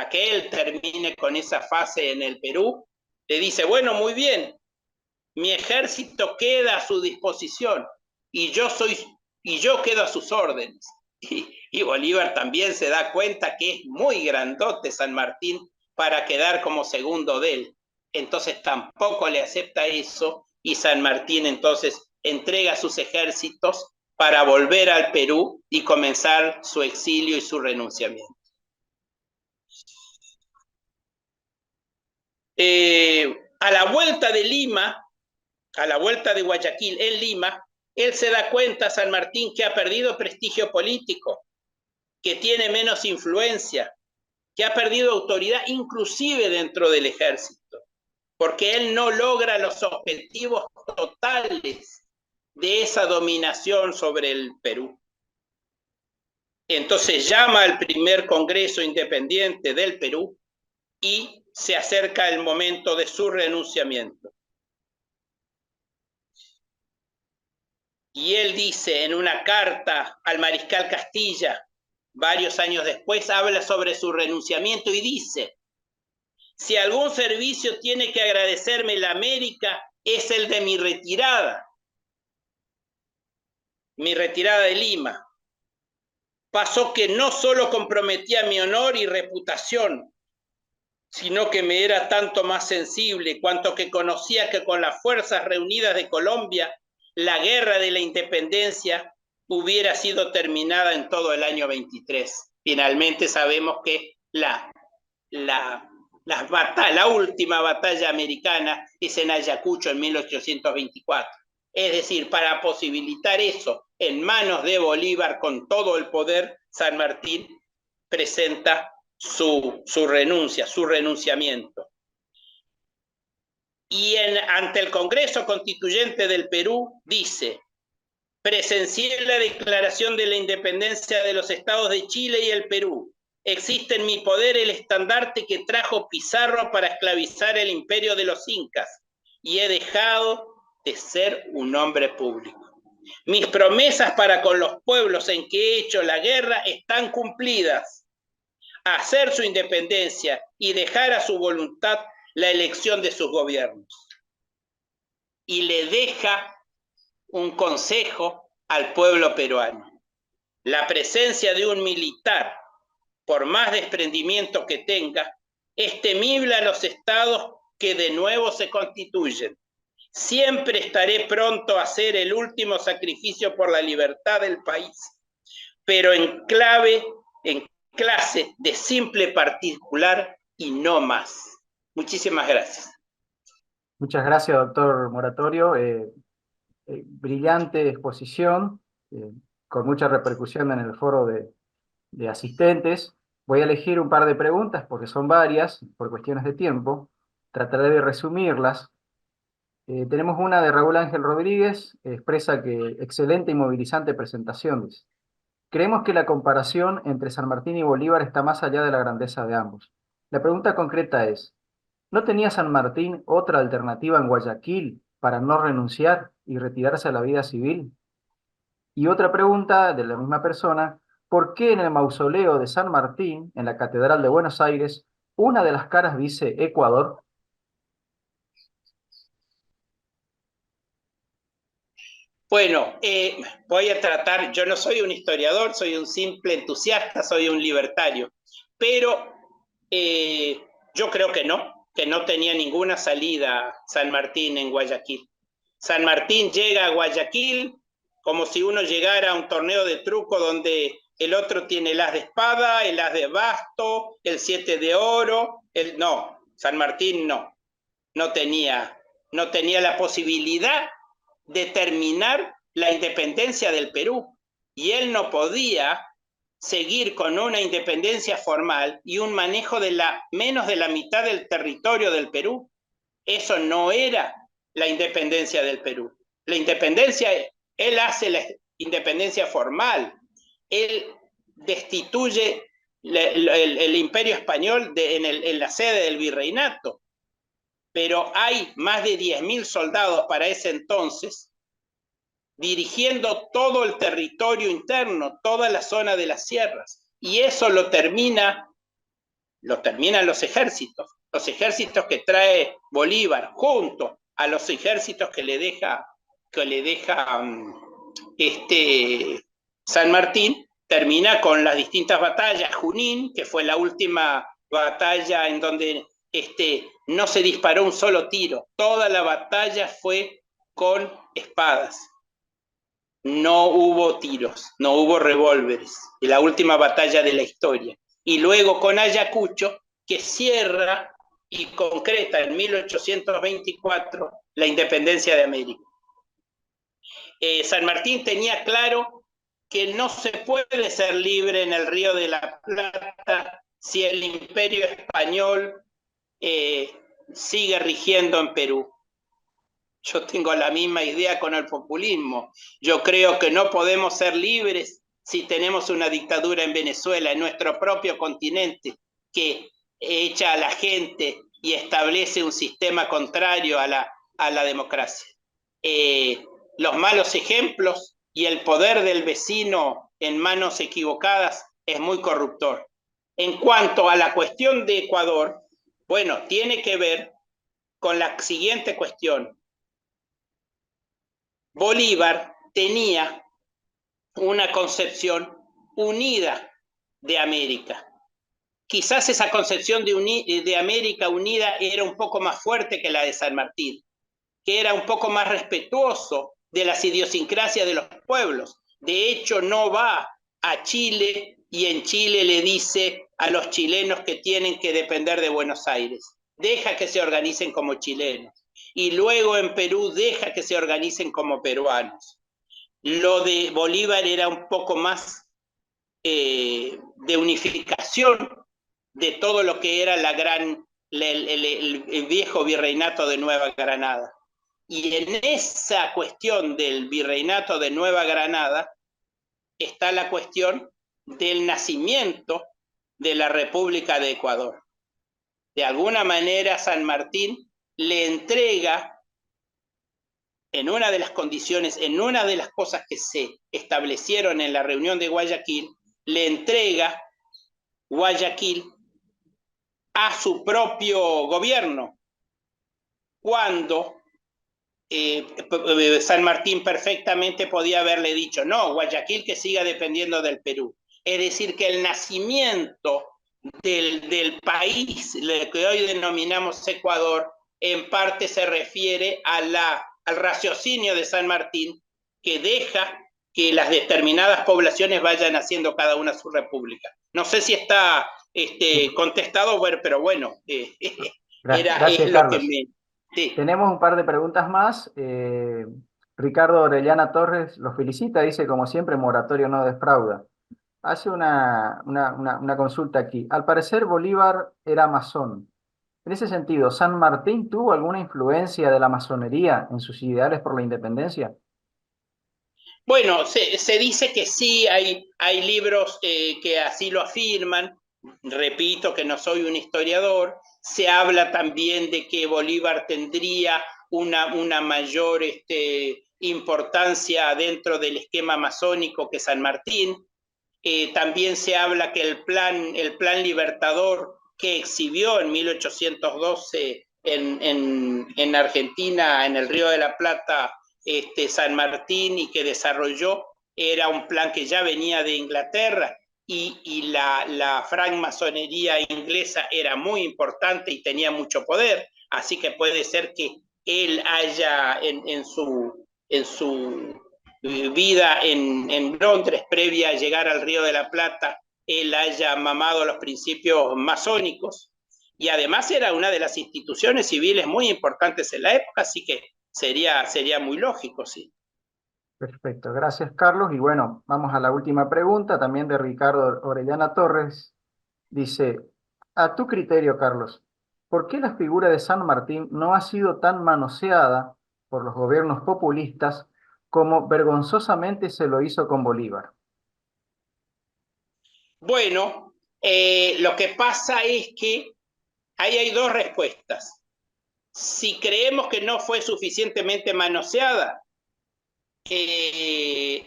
que él termine con esa fase en el Perú, le dice: bueno, muy bien, mi ejército queda a su disposición y yo quedo a sus órdenes. Y Bolívar también se da cuenta que es muy grandote San Martín para quedar como segundo de él. Entonces tampoco le acepta eso, y San Martín entonces entrega sus ejércitos para volver al Perú y comenzar su exilio y su renunciamiento. A la vuelta de Lima, a la vuelta de Guayaquil en Lima, él se da cuenta, San Martín, que ha perdido prestigio político, que tiene menos influencia, que ha perdido autoridad inclusive dentro del ejército, porque él no logra los objetivos totales de esa dominación sobre el Perú. Entonces llama al primer Congreso Independiente del Perú y se acerca el momento de su renunciamiento. Y él dice en una carta al mariscal Castilla, varios años después, habla sobre su renunciamiento y dice: si algún servicio tiene que agradecerme la América, es el de mi retirada de Lima. Pasó que no solo comprometía mi honor y reputación, sino que me era tanto más sensible cuanto que conocía que con las fuerzas reunidas de Colombia, la guerra de la independencia hubiera sido terminada en todo el año 23. Finalmente sabemos que la última batalla americana es en Ayacucho en 1824. Es decir, para posibilitar eso en manos de Bolívar con todo el poder, San Martín presenta su renuncia, su renunciamiento. Y ante el Congreso Constituyente del Perú dice: presencié la declaración de la independencia de los estados de Chile y el Perú. Existe en mi poder el estandarte que trajo Pizarro para esclavizar el imperio de los incas, y he dejado de ser un hombre público. Mis promesas para con los pueblos en que he hecho la guerra están cumplidas. Hacer su independencia y dejar a su voluntad la elección de sus gobiernos. Y le deja un consejo al pueblo peruano. La presencia de un militar, por más desprendimiento que tenga, es temible a los estados que de nuevo se constituyen. Siempre estaré pronto a hacer el último sacrificio por la libertad del país, pero en clase de simple particular y no más. Muchísimas gracias. Muchas gracias, doctor Moratorio. Brillante exposición, con mucha repercusión en el foro de asistentes. Voy a elegir un par de preguntas porque son varias, por cuestiones de tiempo. Trataré de resumirlas. Tenemos una de Raúl Ángel Rodríguez, expresa que excelente y movilizante presentación. Dice: creemos que la comparación entre San Martín y Bolívar está más allá de la grandeza de ambos. La pregunta concreta es: ¿no tenía San Martín otra alternativa en Guayaquil para no renunciar y retirarse a la vida civil? Y otra pregunta de la misma persona: ¿por qué en el mausoleo de San Martín, en la Catedral de Buenos Aires, una de las caras dice Ecuador? Bueno, voy a tratar, yo no soy un historiador, soy un simple entusiasta, soy un libertario, pero yo creo que no tenía ninguna salida San Martín en Guayaquil. San Martín llega a Guayaquil como si uno llegara a un torneo de truco donde el otro tiene el as de espada, el as de basto, el 7 de oro. No, San Martín no tenía la posibilidad de terminar la independencia del Perú. Y él no podía seguir con una independencia formal y un manejo de menos de la mitad del territorio del Perú. Eso no era la independencia del Perú. La independencia, él hace la independencia formal. Él destituye el imperio español en la sede del virreinato. Pero hay más de 10.000 soldados para ese entonces dirigiendo todo el territorio interno, toda la zona de las sierras. Y eso lo terminan los ejércitos que trae Bolívar, junto a los ejércitos que le deja San Martín. Termina con las distintas batallas. Junín, que fue la última batalla en donde no se disparó un solo tiro. Toda la batalla fue con espadas. no hubo tiros, no hubo revólveres, la última batalla de la historia. Y luego con Ayacucho, que cierra y concreta en 1824 la independencia de América. San Martín tenía claro que no se puede ser libre en el Río de la Plata si el imperio español sigue rigiendo en Perú. Yo tengo la misma idea con el populismo. Yo creo que no podemos ser libres si tenemos una dictadura en Venezuela, en nuestro propio continente, que echa a la gente y establece un sistema contrario a la democracia. Los malos ejemplos y el poder del vecino en manos equivocadas es muy corruptor. En cuanto a la cuestión de Ecuador, bueno, tiene que ver con la siguiente cuestión. Bolívar tenía una concepción unida de América. Quizás esa concepción de América unida era un poco más fuerte que la de San Martín, que era un poco más respetuoso de las idiosincrasias de los pueblos. De hecho, no va a Chile y en Chile le dice a los chilenos que tienen que depender de Buenos Aires. Deja que se organicen como chilenos. Y luego en Perú deja que se organicen como peruanos. Lo de Bolívar era un poco más de unificación de todo lo que era el viejo virreinato de Nueva Granada. Y en esa cuestión del virreinato de Nueva Granada está la cuestión del nacimiento de la República de Ecuador. De alguna manera San Martín le entrega, en una de las condiciones, en una de las cosas que se establecieron en la reunión de Guayaquil, le entrega Guayaquil a su propio gobierno, cuando San Martín perfectamente podía haberle dicho, no, Guayaquil que siga dependiendo del Perú. Es decir, que el nacimiento del país, lo que hoy denominamos Ecuador, en parte se refiere al raciocinio de San Martín, que deja que las determinadas poblaciones vayan haciendo cada una su república. No sé si está contestado, pero bueno, Gracias, es lo que Carlos. me... Sí. Tenemos un par de preguntas más. Ricardo Orellana Torres los felicita, dice, como siempre, moratorio no defrauda. Hace una consulta aquí. Al parecer, Bolívar era masón. En ese sentido, ¿San Martín tuvo alguna influencia de la masonería en sus ideales por la independencia? Bueno, se dice que sí, hay libros que así lo afirman. Repito que no soy un historiador. Se habla también de que Bolívar tendría una mayor importancia dentro del esquema masónico que San Martín. También se habla que el plan libertador que exhibió en 1812 en Argentina, en el Río de la Plata, San Martín, y que desarrolló, era un plan que ya venía de Inglaterra, y la francmasonería inglesa era muy importante y tenía mucho poder, así que puede ser que él haya en su vida en Londres, previa a llegar al Río de la Plata, él haya mamado los principios masónicos, y además era una de las instituciones civiles muy importantes en la época, así que sería muy lógico, sí. Perfecto, gracias, Carlos. Y bueno, vamos a la última pregunta, también de Ricardo Orellana Torres. Dice, a tu criterio, Carlos, ¿por qué la figura de San Martín no ha sido tan manoseada por los gobiernos populistas como vergonzosamente se lo hizo con Bolívar? Bueno, lo que pasa es que ahí hay dos respuestas. Si creemos que no fue suficientemente manoseada, y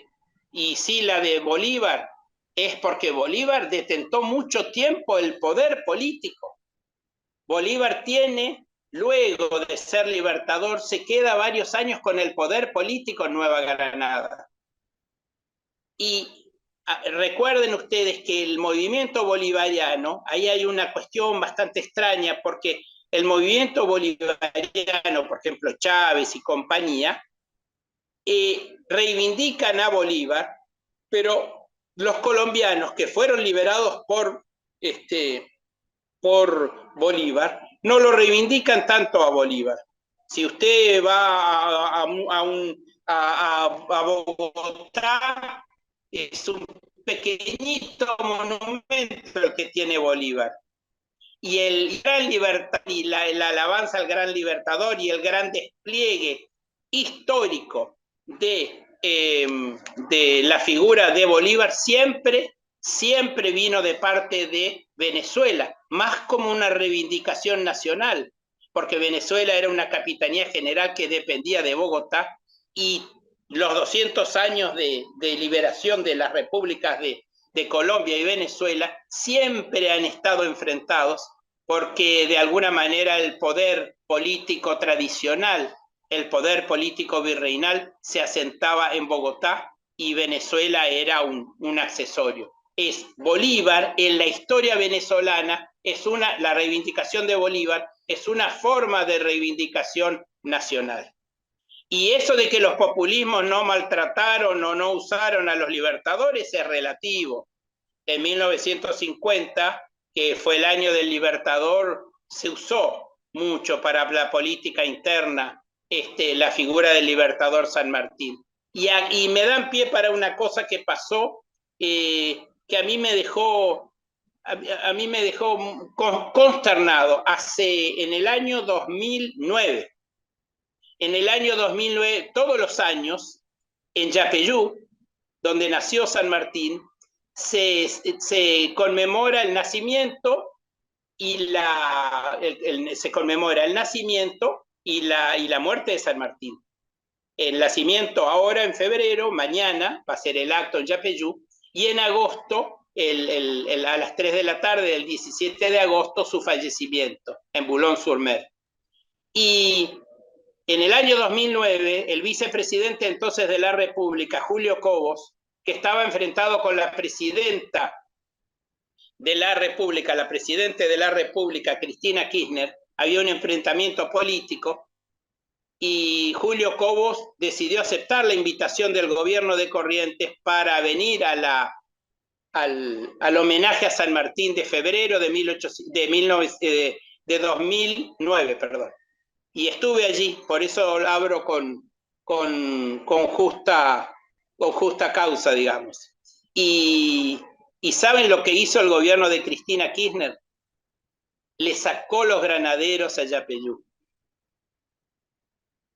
sí la de Bolívar, es porque Bolívar detentó mucho tiempo el poder político. Bolívar tiene, luego de ser libertador, se queda varios años con el poder político en Nueva Granada. Y recuerden ustedes que el movimiento bolivariano, ahí hay una cuestión bastante extraña, porque el movimiento bolivariano, por ejemplo, Chávez y compañía, reivindican a Bolívar, pero los colombianos que fueron liberados por Bolívar no lo reivindican tanto a Bolívar. Si usted va a Bogotá, es un pequeñito monumento el que tiene Bolívar. Y el gran libertad y la alabanza al gran libertador y el gran despliegue histórico de la figura de Bolívar siempre vino de parte de Venezuela, más como una reivindicación nacional, porque Venezuela era una capitanía general que dependía de Bogotá y los 200 años de liberación de las repúblicas de Colombia y Venezuela siempre han estado enfrentados porque de alguna manera el poder político tradicional, el poder político virreinal se asentaba en Bogotá y Venezuela era un accesorio. Es Bolívar en la historia venezolana, la reivindicación de Bolívar es una forma de reivindicación nacional. Y eso de que los populismos no maltrataron o no usaron a los libertadores es relativo. En 1950, que fue el año del Libertador, se usó mucho para la política interna la figura del Libertador San Martín. Y me dan pie para una cosa que pasó que a mí me dejó consternado en el año 2009. En el año 2009, todos los años, en Yapeyú, donde nació San Martín, se conmemora el nacimiento y se conmemora el nacimiento y la muerte de San Martín. El nacimiento ahora en febrero, mañana va a ser el acto en Yapeyú, y en agosto, a las 3 de la tarde del 17 de agosto, su fallecimiento en Boulogne-sur-Mer. Y en el año 2009, el vicepresidente entonces de la República, Julio Cobos, que estaba enfrentado con la presidenta de la República, la presidenta de la República, Cristina Kirchner, había un enfrentamiento político y Julio Cobos decidió aceptar la invitación del gobierno de Corrientes para venir al homenaje a San Martín de febrero de 2009, perdón. Y estuve allí, por eso abro con justa causa, digamos. Y ¿saben lo que hizo el gobierno de Cristina Kirchner? Le sacó los granaderos a Yapeyú.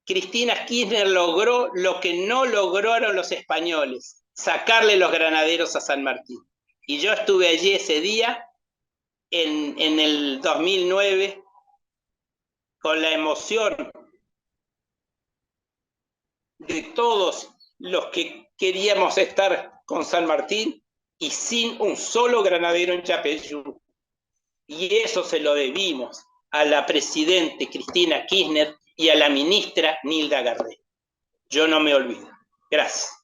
Cristina Kirchner logró lo que no lograron los españoles, sacarle los granaderos a San Martín. Y yo estuve allí ese día, en el 2009, con la emoción de todos los que queríamos estar con San Martín y sin un solo granadero en Yapeyú. Y eso se lo debimos a la presidente Cristina Kirchner y a la ministra Nilda Gardel. Yo no me olvido. Gracias.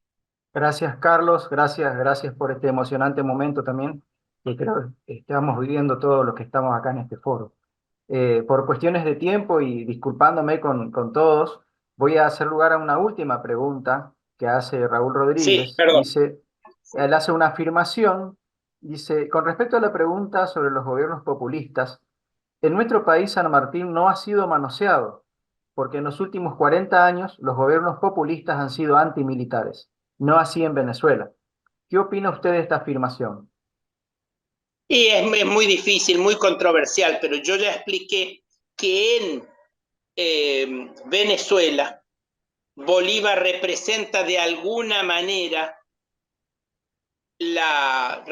Gracias, Carlos. Gracias por este emocionante momento también, que creo que estamos viviendo todos los que estamos acá en este foro. Por cuestiones de tiempo y disculpándome con todos, voy a hacer lugar a una última pregunta que hace Raúl Sí, Rodríguez. perdón. Él hace una afirmación, dice, con respecto a la pregunta sobre los gobiernos populistas, en nuestro país San Martín no ha sido manoseado, porque en los últimos 40 años los gobiernos populistas han sido antimilitares, no así en Venezuela. ¿Qué opina usted de esta afirmación? Y es muy difícil, muy controversial, pero yo ya expliqué que en Venezuela Bolívar representa de alguna manera la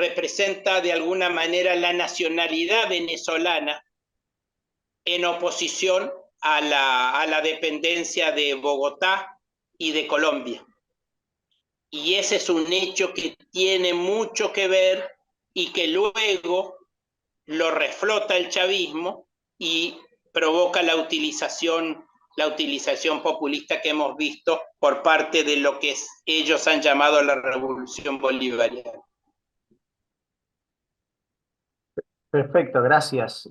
nacionalidad venezolana en oposición a la dependencia de Bogotá y de Colombia. Y ese es un hecho que tiene mucho que ver y que luego lo reflota el chavismo y provoca la utilización populista que hemos visto por parte de lo que ellos han llamado la revolución bolivariana. Perfecto, gracias.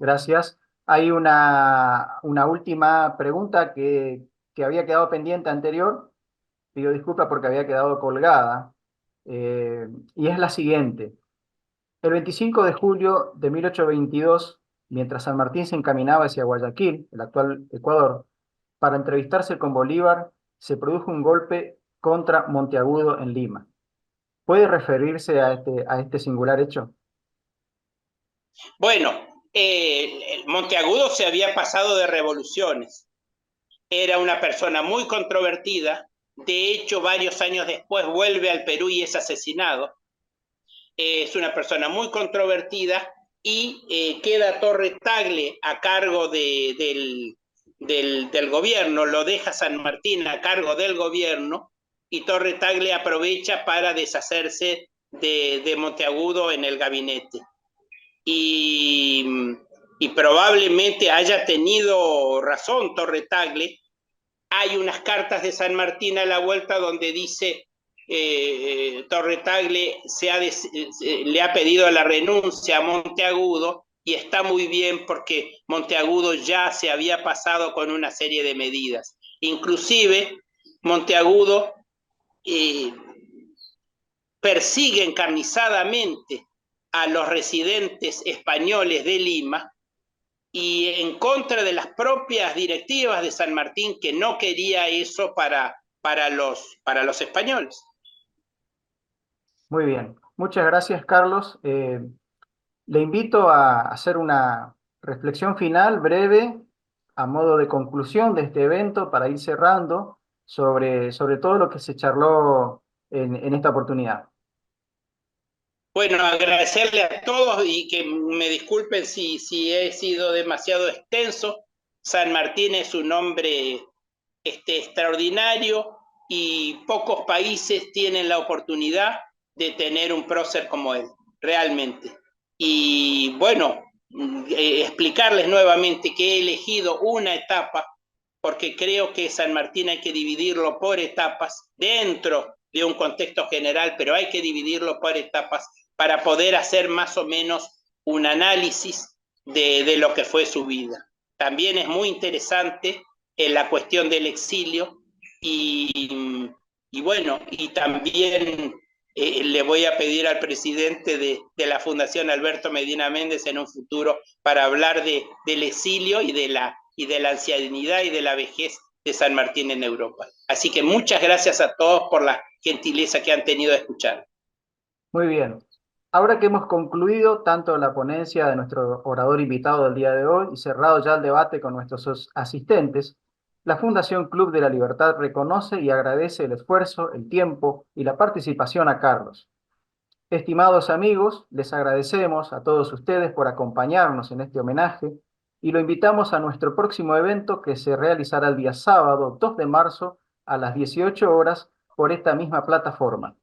Hay una última pregunta que había quedado pendiente anterior pido disculpas porque había quedado colgada, y es la siguiente. El 25 de julio de 1822, mientras San Martín se encaminaba hacia Guayaquil, el actual Ecuador, para entrevistarse con Bolívar, se produjo un golpe contra Monteagudo en Lima. ¿Puede referirse a este singular hecho? Bueno, Monteagudo se había pasado de revoluciones. Era una persona muy controvertida. De hecho, varios años después vuelve al Perú y es asesinado. Es una persona muy controvertida y queda Torre Tagle a cargo del gobierno, lo deja San Martín a cargo del gobierno y Torre Tagle aprovecha para deshacerse de Monteagudo en el gabinete. Y probablemente haya tenido razón Torre Tagle. Hay unas cartas de San Martín a la vuelta donde dice Torre Tagle le ha pedido la renuncia a Monteagudo y está muy bien porque Monteagudo ya se había pasado con una serie de medidas. Inclusive Monteagudo persigue encarnizadamente a los residentes españoles de Lima y en contra de las propias directivas de San Martín, que no quería eso para los españoles. Muy bien. Muchas gracias, Carlos. Le invito a hacer una reflexión final breve a modo de conclusión de este evento para ir cerrando sobre todo lo que se charló en esta oportunidad. Bueno, agradecerle a todos y que me disculpen si he sido demasiado extenso. San Martín es un hombre extraordinario y pocos países tienen la oportunidad de tener un prócer como él, realmente. Y bueno, explicarles nuevamente que he elegido una etapa porque creo que San Martín hay que dividirlo por etapas dentro de un contexto general, pero hay que dividirlo por etapas para poder hacer más o menos un análisis de lo que fue su vida. También es muy interesante la cuestión del exilio y bueno, y también le voy a pedir al presidente de la Fundación Alberto Medina Méndez en un futuro para hablar del exilio y de la ancianidad y de la vejez de San Martín en Europa. Así que muchas gracias a todos por la gentileza que han tenido de escuchar. Muy bien. Ahora que hemos concluido tanto la ponencia de nuestro orador invitado del día de hoy y cerrado ya el debate con nuestros asistentes, la Fundación Club de la Libertad reconoce y agradece el esfuerzo, el tiempo y la participación a Carlos. Estimados amigos, les agradecemos a todos ustedes por acompañarnos en este homenaje y lo invitamos a nuestro próximo evento que se realizará el día sábado 2 de marzo a las 18 horas por esta misma plataforma.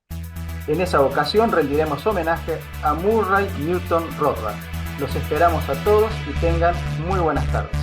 En esa ocasión rendiremos homenaje a Murray Newton Rothbard. Los esperamos a todos y tengan muy buenas tardes.